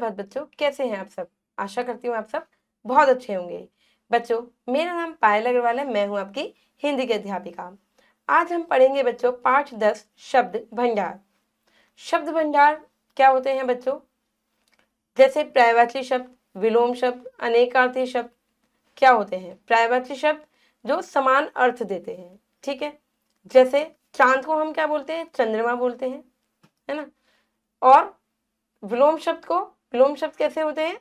सुप्रभात बच्चों, कैसे हैं आप सब। आशा करती हूँ आप सब बहुत अच्छे होंगे। बच्चों, मेरा नाम पायल अग्रवाल है, मैं हूँ आपकी हिंदी की अध्यापिका। आज हम पढ़ेंगे बच्चों पाठ 10 शब्द भंडार। शब्द भंडार क्या होते हैं बच्चों? जैसे पर्यायवाची शब्द, विलोम शब्द, अनेकार्थी शब्द क्या होते हैं? पर्यायवाची शब्द जो समान अर्थ देते हैं, ठीक है। जैसे चांद को हम क्या बोलते हैं? चंद्रमा बोलते हैं, है ना। और विलोम शब्द कैसे होते हैं?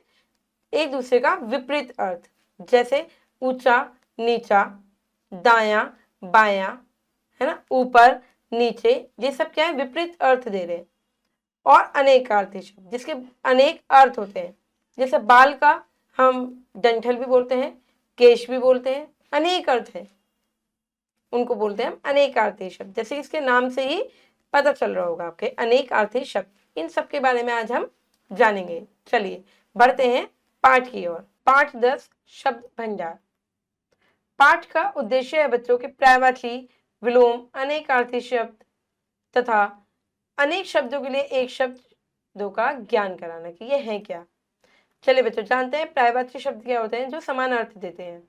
एक दूसरे का विपरीत अर्थ, जैसे ऊंचा नीचा, दाया बाया, है ना, ऊपर नीचे, ये सब क्या है? विपरीत अर्थ दे रहे हैं। और अनेकार्थी शब्द जिसके अनेक अर्थ होते हैं, जैसे बाल का हम डंठल भी बोलते हैं, केश भी बोलते हैं, अनेक अर्थ है, उनको बोलते हैं हम अनेकार्थी शब्द। जैसे इसके नाम से ही पता चल रहा होगा आपके, अनेकार्थी शब्द। इन सब के बारे में आज हम जानेंगे। चलिए बढ़ते हैं पाठ की ओर। पाठ 10 शब्द भंडार। पाठ का उद्देश्य है बच्चों के पर्यायवाची, विलोम, अनेकार्थी शब्द तथा अनेक शब्दों के लिए एक शब्दों का ज्ञान कराना कि ये है क्या। चलिए बच्चों जानते हैं पर्यायवाची शब्द क्या होते हैं, जो समान अर्थ देते हैं।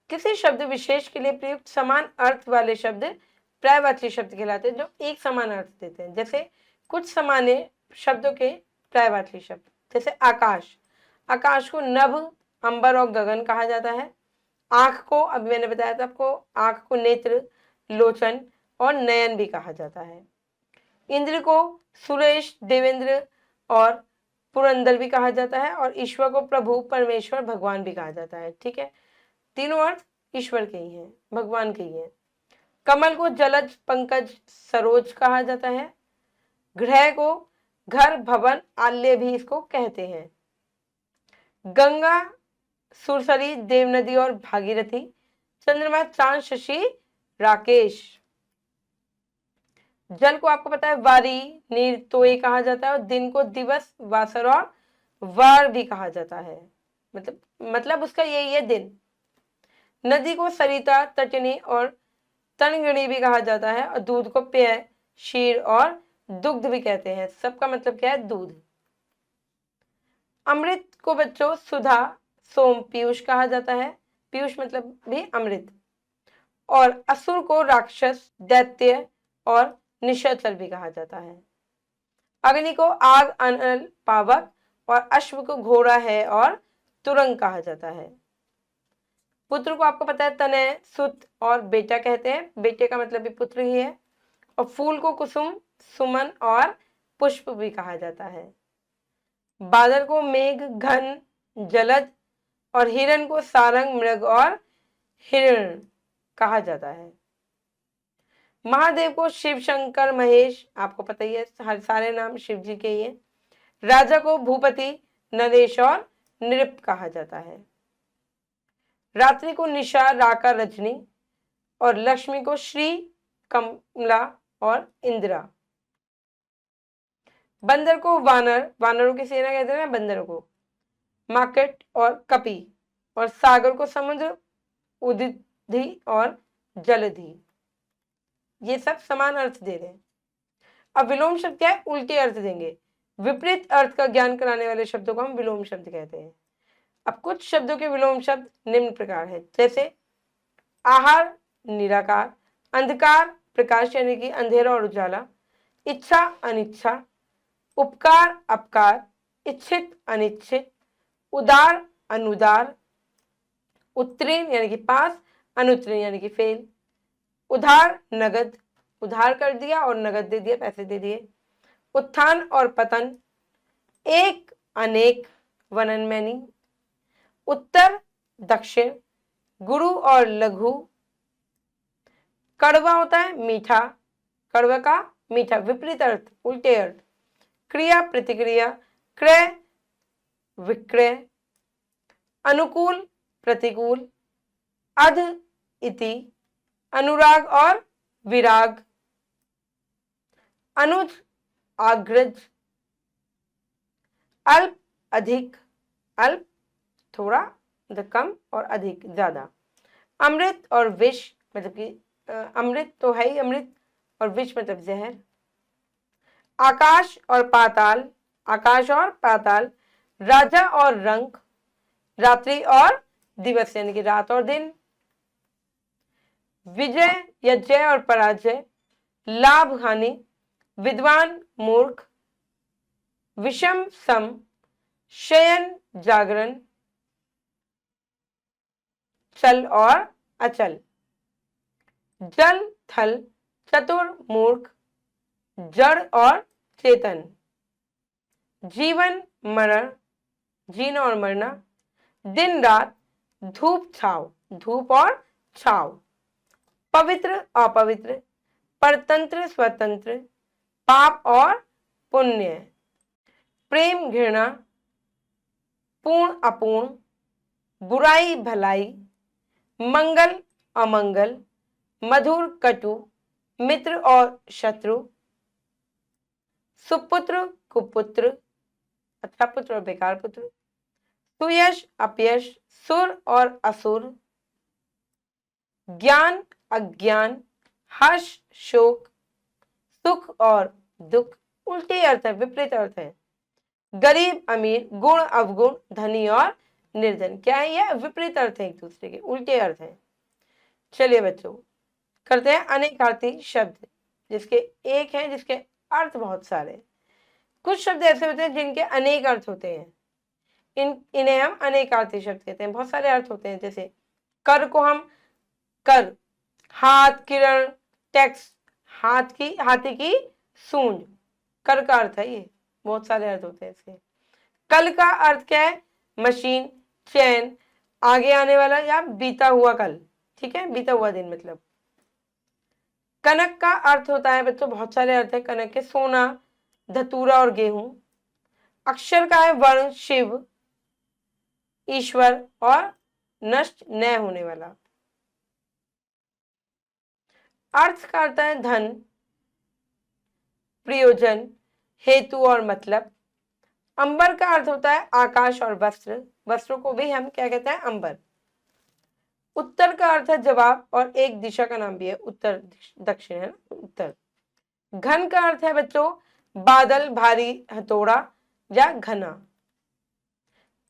किसी शब्द विशेष के लिए प्रयुक्त समान अर्थ वाले शब्द पर्यायवाची शब्द कहलाते हैं, जो एक समान अर्थ देते हैं। जैसे कुछ सामान्य शब्दों के पर्यायवाची शब्द, जैसे आकाश, आकाश को नभ, अंबर और गगन कहा जाता है। आंख को, अभी मैंने बताया था आपको, आंख को नेत्र, लोचन और नयन भी कहा जाता है। इंद्र को सुरेश, देवेंद्र और पुरंदर भी कहा जाता है। और ईश्वर को प्रभु, परमेश्वर, भगवान भी कहा जाता है, ठीक है। तीनों अर्थ ईश्वर के ही हैं, भगवान के ही हैं। कमल को जलज, पंकज, सरोज कहा जाता है। ग्रह को घर, भवन, आल्य भी इसको कहते हैं। गंगा, सुरसरी, देवनदी और भागीरथी। चंद्रमा, चांद, शशि, राकेश। जल को आपको पता है वारी, नीर, तोय कहा जाता है। और दिन को दिवस, वासर और वार भी कहा जाता है। मतलब उसका यही है, दिन। नदी को सरिता, तटनी और तनगणी भी कहा जाता है। और दूध को पेय, क्षीर और दुग्ध भी कहते हैं। सबका मतलब क्या है? दूध। अमृत को बच्चों सुधा, सोम, पीयूष कहा जाता है। पीयूष मतलब भी अमृत। और असुर को राक्षस, दैत्य और निशाचर भी कहा जाता है। अग्नि को आग, अनल, पावक और अश्व को घोड़ा है और तुरंग कहा जाता है। पुत्र को आपको पता है तनय, सुत और बेटा कहते हैं। बेटे का मतलब भी पुत्र ही है। और फूल को कुसुम, सुमन और पुष्प भी कहा जाता है। बादल को मेघ, घन, जलद और हिरण को सारंग, मृग और हिरण कहा जाता है। महादेव को शिव, शंकर, महेश, आपको पता ही है, हर सारे नाम शिव जी के ही हैं। राजा को भूपति, नरेश और नृप कहा जाता है। रात्रि को निशा, राका, रजनी। और लक्ष्मी को श्री, कमला और इंदिरा। बंदर को वानर, वानरों की सेना कहते हैं बंदरों को, मार्केट और कपी। और सागर को समुद्र, उदिधि और जलधि। ये सब समान अर्थ दे रहे हैं। अब विलोम शब्द क्या है? उल्टे अर्थ देंगे। विपरीत अर्थ का ज्ञान कराने वाले शब्दों को हम विलोम शब्द कहते हैं। अब कुछ शब्दों के विलोम शब्द निम्न प्रकार है, जैसे आहार, निराकार, अंधकार, प्रकाश यानी कि अंधेरा और उजाला, इच्छा, अनिच्छा, उपकार, अपकार, इच्छित, अनिच्छित, उदार, अनुदार, उत्तीर्ण यानी कि पास, अनुत्तीर्ण यानी कि फेल, उधार, नगद, उधार कर दिया और नगद दे दिया, पैसे दे दिए, उत्थान और पतन, एक, अनेक, वन एंड मैनी, उत्तर, दक्षिण, गुरु और लघु। कड़वा होता है मीठा, कड़वा का मीठा, विपरीत अर्थ, उल्टे अर्थ। क्रिया, प्रतिक्रिया, क्रय, विक्रय, अनुकूल, प्रतिकूल, अध, इति, अनुराग और विराग, अनुज, आग्रज, अल्प, अधिक, अल्प थोड़ा, मतलब कम, और अधिक ज्यादा। अमृत और विष, मतलब कि अमृत तो है ही अमृत, और विष मतलब जहर। आकाश और पाताल, आकाश और पाताल, राजा और रंग, रात्रि और दिवस यानी कि रात और दिन। विजय या जय और पराजय, लाभ हानि, विद्वान मूर्ख, विषम सम, शयन जागरण, चल और अचल। जल थल, चतुर मूर्ख, जड़ और चेतन। जीवन मरण, जीना और मरना। दिन रात, धूप छाव, धूप और छाव। पवित्र अपवित्र, परतंत्र स्वतंत्र, पाप और पुण्य। प्रेम घृणा, पूर्ण अपूर्ण, बुराई भलाई, मंगल अमंगल, मधुर कटु, मित्र और शत्रु, सुपुत्र कुपुत्र, अच्छा पुत्र और बेकार पुत्र, सुयश अपयश, सुर और असुर, ज्ञान अज्ञान, हर्ष शोक, सुख और दुख। उल्टे अर्थ है, विपरीत अर्थ है। गरीब अमीर, गुण अवगुण, धनी और निर्धन। क्या है यह? विपरीत अर्थ है, एक दूसरे के उल्टे अर्थ है। चलिए बच्चों, करते हैं अनेकार्थी शब्द, जिसके एक है जिसके अर्थ बहुत सारे। कुछ शब्द ऐसे होते हैं जिनके अनेक अर्थ होते हैं, इन्हें हम अनेकार्थी शब्द कहते हैं। बहुत सारे अर्थ होते हैं, जैसे कर को हम कर, हाथ, किरण, टैक्स, हाथी की सूंड, कर का अर्थ है ये। बहुत सारे अर्थ होते हैं इसके। कल का अर्थ क्या है? मशीन, चैन, आगे आने वाला या बीता हुआ कल, ठीक है, बीता हुआ दिन मतलब। कनक का अर्थ होता है बच्चों, बहुत सारे अर्थ है कनक के, सोना, धतूरा और गेहूं। अक्षर का है वर्ण, शिव, ईश्वर और नष्ट न होने वाला। अर्थ का अर्थ है धन, प्रयोजन, हेतु और मतलब। अंबर का अर्थ होता है आकाश और वस्त्र, वस्त्रों को भी हम क्या कहते हैं? अंबर। उत्तर का अर्थ है जवाब और एक दिशा का नाम भी है, उत्तर दक्षिण है ना, उत्तर। घन का अर्थ है बच्चों बादल, भारी, हथौड़ा या घना।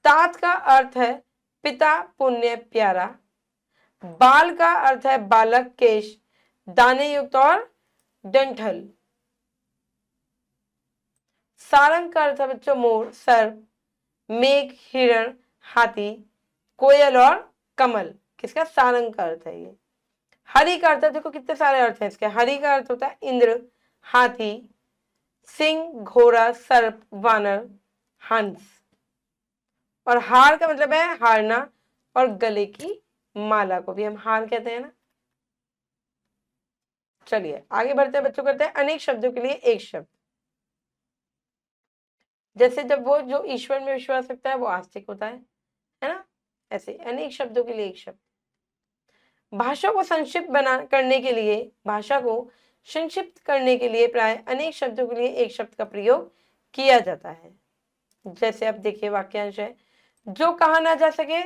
तात का अर्थ है पिता, पुण्य, प्यारा। बाल का अर्थ है बालक, केश, दाने युक्त और डंठल। सारंग का अर्थ है बच्चों मोर, सर्प, मेघ, हिरण, हाथी, कोयल और कमल। किसका? सारंग का अर्थ है ये। हरि का अर्थ है, देखो कितने सारे अर्थ हैं इसके। हरि का अर्थ होता है इंद्र, हाथी, सिंह, घोड़ा, सर्प, वानर, हंस। और हार का मतलब है हारना, और गले की माला को भी हम हार कहते हैं ना। चलिए आगे बढ़ते हैं बच्चों, करते हैं अनेक शब्दों के लिए एक शब्द। जैसे जब वो जो ईश्वर में विश्वास रखता है वो आस्तिक होता है ना, ऐसे अनेक शब्दों के लिए एक शब्द। भाषा को संक्षिप्त करने के लिए, भाषा को संक्षिप्त करने के लिए प्राय अनेक शब्दों के लिए एक शब्द का प्रयोग किया जाता है। जैसे अब देखिए वाक्यांश है, जो कहा ना जा सके,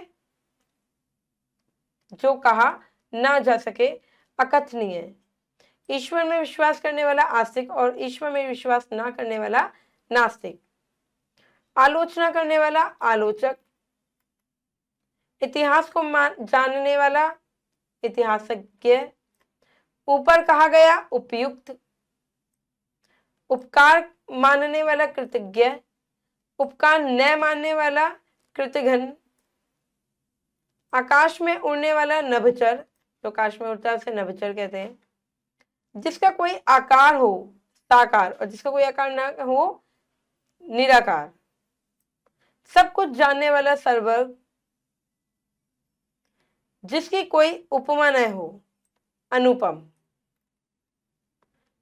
जो कहा ना जा सके अकथनीय। ईश्वर में विश्वास करने वाला आस्तिक और ईश्वर में विश्वास ना करने वाला नास्तिक। आलोचना करने वाला आलोचक। इतिहास को जानने वाला इतिहासज्ञ। ऊपर कहा गया उपयुक्त। उपकार मानने वाला कृतज्ञ। उपकार न मानने वाला कृतघ्न। आकाश में उड़ने वाला नभचर, तो आकाश में उड़ता है उसे नभचर कहते हैं। जिसका कोई आकार हो साकार, और जिसका कोई आकार ना हो निराकार। सब कुछ जानने वाला सर्वज्ञ। जिसकी कोई उपमा न हो अनुपम।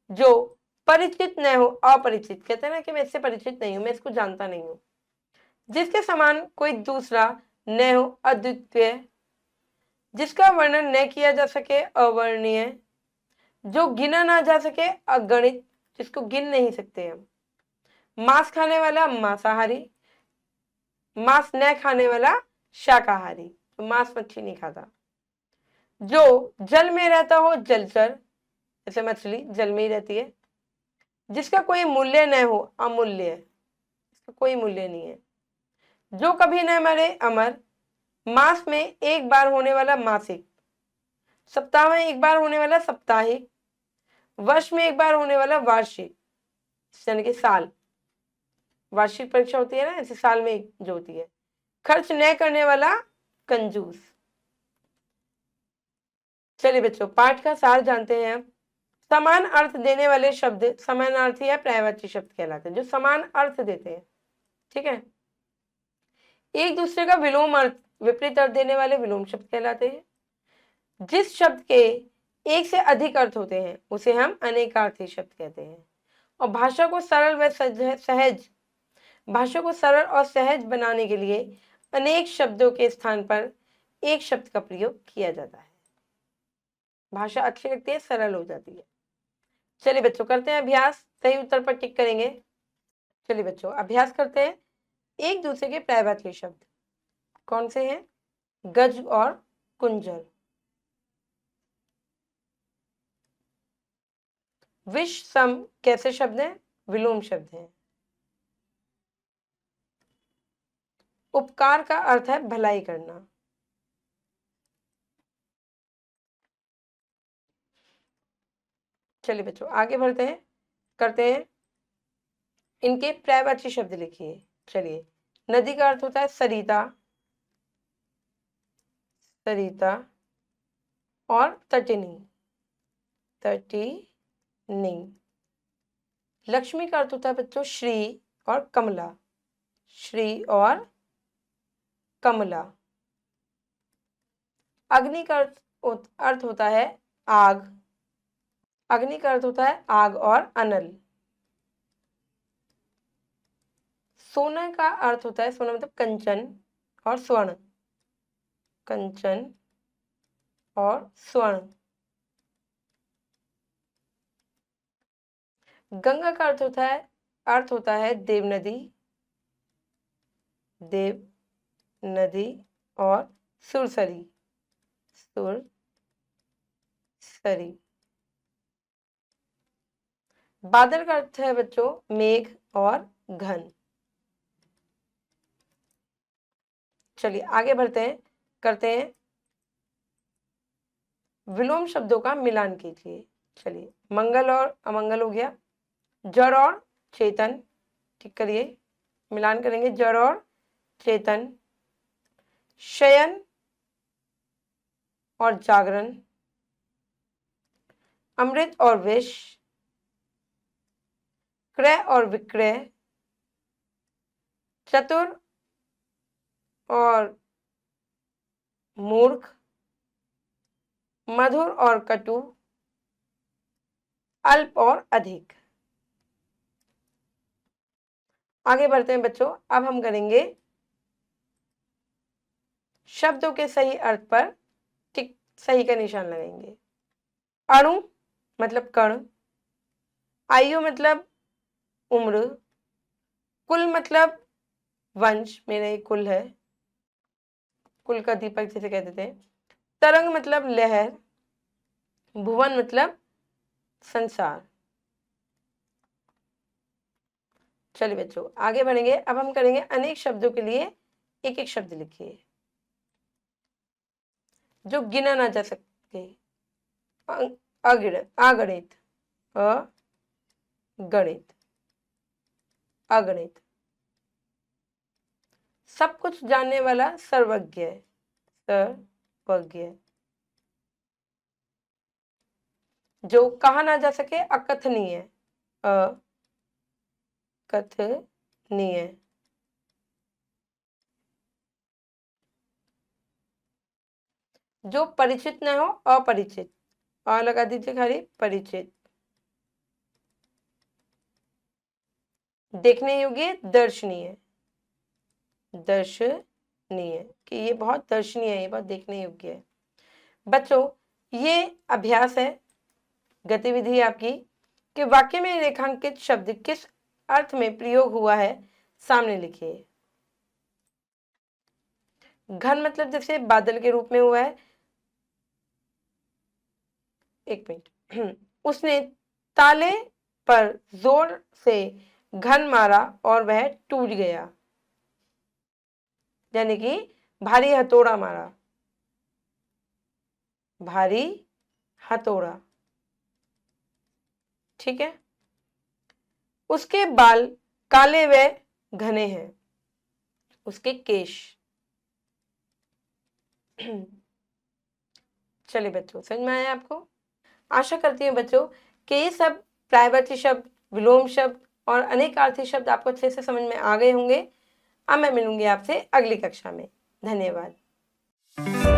जो परिचित न हो अपरिचित, कहते हैं ना कि मैं इससे परिचित नहीं हूं, मैं इसको जानता नहीं हूं। जिसके समान कोई दूसरा न हो अद्वितीय। जिसका वर्णन न किया जा सके अवर्णनीय। जो गिना ना जा सके अगणित, जिसको गिन नहीं सकते हम। मांस खाने वाला मांसाहारी। मांस न खाने वाला शाकाहारी, तो मांस मच्छी नहीं खाता। जो जल में रहता हो जलचर, जैसे मछली जल में ही रहती है। जिसका कोई मूल्य न हो अमूल्य, इसका कोई मूल्य नहीं है। जो कभी न मरे अमर, मास में एक बार होने वाला मासिक, सप्ताह में एक बार होने वाला साप्ताहिक, वर्ष में एक बार होने वाला वार्षिक, यानी कि साल, वार्षिक परीक्षा होती है ना, ऐसे साल में एक जो होती है। खर्च न करने वाला कंजूस। चलिए बच्चों, पाठ का सार जानते हैं। समान अर्थ देने वाले शब्द समानार्थी या पर्यायवाची शब्द कहलाते हैं, जो समान अर्थ देते हैं। ठीक है। एक दूसरे का विलोम अर्थ, विपरीत अर्थ देने वाले विलोम शब्द कहलाते हैं। जिस शब्द के एक से अधिक अर्थ होते हैं उसे हम अनेकार्थी शब्द कहते हैं। और भाषा को सरल व सहज, भाषा को सरल और सहज बनाने के लिए अनेक शब्दों के स्थान पर एक शब्द का प्रयोग किया जाता है। भाषा अच्छी लगती है, सरल हो जाती है। चलिए बच्चों, करते हैं अभ्यास। सही उत्तर पर टिक करेंगे। चलिए बच्चों, अभ्यास करते हैं। एक दूसरे के पर्यायवाची शब्द कौन से हैं? गज और कुंजर। विष सम कैसे शब्द हैं? विलोम शब्द हैं। उपकार का अर्थ है भलाई करना। चलिए बच्चों, आगे बढ़ते हैं, करते हैं। इनके पर्यायवाची शब्द लिखिए। चलिए, नदी का अर्थ होता है सरिता, सरिता, और तटिनी, तटिनी। लक्ष्मी का अर्थ होता है बच्चों श्री और कमला, श्री और कमला। अग्नि का अर्थ होता है आग, अग्नि का अर्थ होता है आग और अनल। सोना का अर्थ होता है, सोना मतलब कंचन और स्वर्ण, कंचन और स्वर्ण। गंगा का अर्थ होता है देव नदी, देव नदी, और सुरसरी, सुरसरी। बादल का अर्थ है बच्चों मेघ और घन। चलिए आगे बढ़ते हैं, करते हैं। विलोम शब्दों का मिलान कीजिए। चलिए, मंगल और अमंगल हो गया। जड़ और चेतन, ठीक करिए, मिलान करेंगे। जड़ और चेतन। शयन और जागरण। अमृत और विष। क्रय और विक्रय। चतुर और मूर्ख। मधुर और कटु। अल्प और अधिक। आगे बढ़ते हैं बच्चों, अब हम करेंगे शब्दों के सही अर्थ पर टिक, सही का निशान लगाएंगे। अणु मतलब कण। आयु मतलब उम्र। कुल मतलब वंश, मेरा एक कुल है, कुल का दीपक जिसे कहते थे। तरंग मतलब लहर। भुवन मतलब संसार। चलिए बच्चों, आगे बढ़ेंगे। अब हम करेंगे अनेक शब्दों के लिए एक एक शब्द लिखिए जो गिना ना जा सके। अगणित, अगणित, अगणित, अगणित। सब कुछ जानने वाला सर्वज्ञ, सर्वज्ञ। जो कहा ना जा सके अकथनीय, अकथनीय। जो परिचित न हो अपरिचित, अ लगा दीजिए खाली, परिचित। देखने योग्य दर्शनीय, दर्शनीय, कि ये बहुत दर्शनीय है, ये बहुत देखने योग्य है। बच्चों, ये अभ्यास है, गतिविधि आपकी, कि वाक्य में रेखांकित शब्द किस अर्थ में प्रयोग हुआ है सामने लिखिए। घन मतलब जैसे बादल के रूप में हुआ है। एक मिनट। उसने ताले पर जोर से घन मारा और वह टूट गया। यानी कि भारी हथौड़ा मारा, भारी हथौड़ा। ठीक है। उसके बाल काले व घने हैं, उसके केश। चलिए बच्चों, समझ में आया आपको? आशा करती हूँ बच्चों कि ये सब प्रायवाची शब्द, विलोम शब्द और अनेकार्थी शब्द आपको अच्छे से समझ में आ गए होंगे। अब मैं मिलूंगी आपसे अगली कक्षा में। धन्यवाद।